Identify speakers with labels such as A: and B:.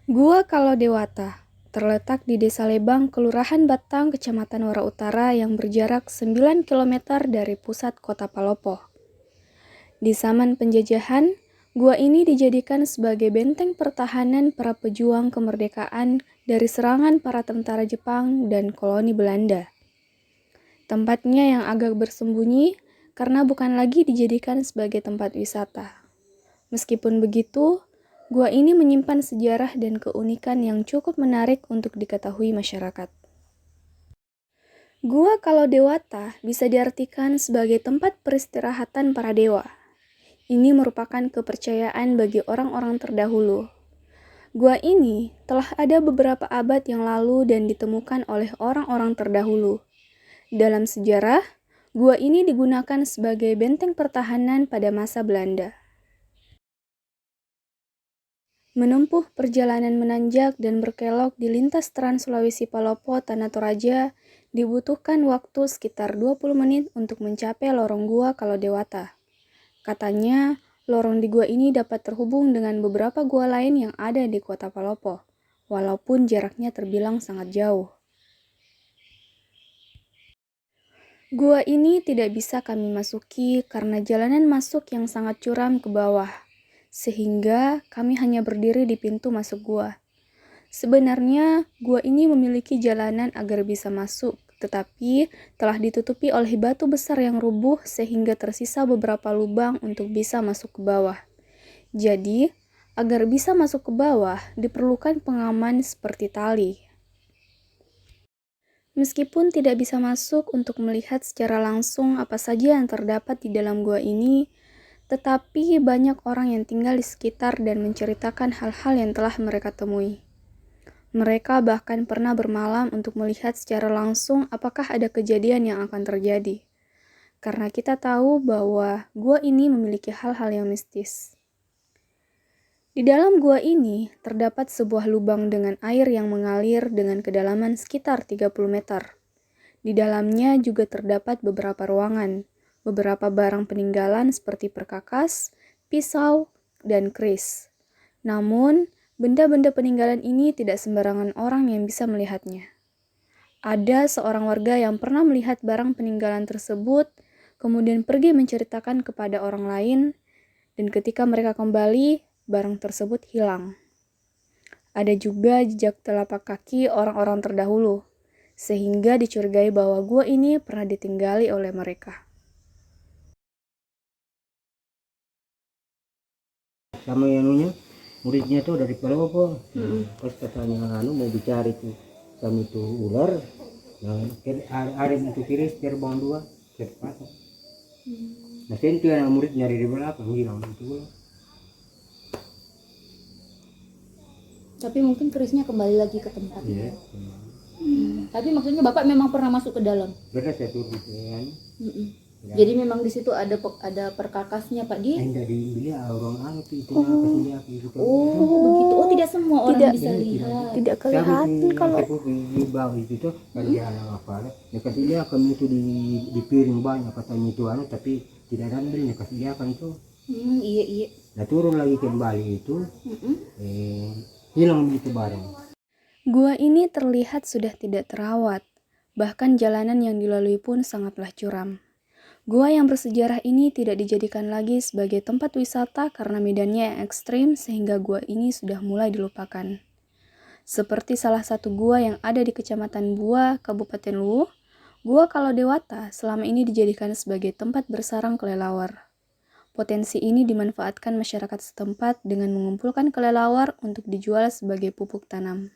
A: Gua Kalodewata terletak di Desa Lebang, Kelurahan Batang, Kecamatan Wara Utara yang berjarak 9 km dari pusat kota Palopo. Di zaman penjajahan, gua ini dijadikan sebagai benteng pertahanan para pejuang kemerdekaan dari serangan para tentara Jepang dan koloni Belanda. Tempatnya yang agak bersembunyi karena bukan lagi dijadikan sebagai tempat wisata. Meskipun begitu, gua ini menyimpan sejarah dan keunikan yang cukup menarik untuk diketahui masyarakat. Gua Kalodewata bisa diartikan sebagai tempat peristirahatan para dewa. Ini merupakan kepercayaan bagi orang-orang terdahulu. Gua ini telah ada beberapa abad yang lalu dan ditemukan oleh orang-orang terdahulu. Dalam sejarah, gua ini digunakan sebagai benteng pertahanan pada masa Belanda. Menempuh perjalanan menanjak dan berkelok di lintas Trans Sulawesi Palopo Tanah Toraja dibutuhkan waktu sekitar 20 menit untuk mencapai lorong gua Kalodewata. Katanya, lorong di gua ini dapat terhubung dengan beberapa gua lain yang ada di kota Palopo, walaupun jaraknya terbilang sangat jauh. Gua ini tidak bisa kami masuki karena jalanan masuk yang sangat curam ke bawah, sehingga kami hanya berdiri di pintu masuk gua. Sebenarnya, gua ini memiliki jalanan agar bisa masuk, tetapi telah ditutupi oleh batu besar yang rubuh sehingga tersisa beberapa lubang untuk bisa masuk ke bawah. Jadi, agar bisa masuk ke bawah, diperlukan pengaman seperti tali. Meskipun tidak bisa masuk untuk melihat secara langsung apa saja yang terdapat di dalam gua ini, tetapi banyak orang yang tinggal di sekitar dan menceritakan hal-hal yang telah mereka temui. Mereka bahkan pernah bermalam untuk melihat secara langsung apakah ada kejadian yang akan terjadi. Karena kita tahu bahwa gua ini memiliki hal-hal yang mistis. Di dalam gua ini terdapat sebuah lubang dengan air yang mengalir dengan kedalaman sekitar 30 meter. Di dalamnya juga terdapat beberapa ruangan, beberapa barang peninggalan seperti perkakas, pisau, dan keris. Namun, benda-benda peninggalan ini tidak sembarangan orang yang bisa melihatnya. Ada seorang warga yang pernah melihat barang peninggalan tersebut, kemudian pergi menceritakan kepada orang lain, dan ketika mereka kembali, barang tersebut hilang. Ada juga jejak telapak kaki orang-orang terdahulu, sehingga dicurigai bahwa gua ini pernah ditinggali oleh mereka.
B: Sama yang muridnya tuh dari Palopo. Pas katanya mau bicara itu kami tuh ular. Nah, ada itu kiri terbang dua terpasang. Nah, itu anak murid nyari di belakang hilang itu ular.
C: Tapi mungkin kerisnya kembali lagi ke tempat.
B: Iya.
C: Tapi maksudnya Bapak memang pernah masuk ke dalam.
B: Benar saya turun kan.
C: Ya. Jadi memang di situ ada perkakasnya Pak Di.
B: Enggak dibeli orang itu kasih lihat gitu.
C: Begitu. Oh, tidak semua orang
A: Tidak.
C: bisa lihat.
A: Tidak kelihatan kalau
B: di bawah itu kan dia apa ya kasih lihat kami itu di piring banyak katanya itu tapi tidak ada ambilnya kasih lihat kan itu.
C: Iya.
B: Nah turun lagi kembali itu hilang itu barang.
A: gua ini terlihat sudah tidak terawat, bahkan jalanan yang dilalui pun sangatlah curam. Gua yang bersejarah ini tidak dijadikan lagi sebagai tempat wisata karena medannya yang ekstrim sehingga gua ini sudah mulai dilupakan. Seperti salah satu gua yang ada di Kecamatan Bua, Kabupaten Luwu, Gua Kalodewata selama ini dijadikan sebagai tempat bersarang kelelawar. Potensi ini dimanfaatkan masyarakat setempat dengan mengumpulkan kelelawar untuk dijual sebagai pupuk tanam.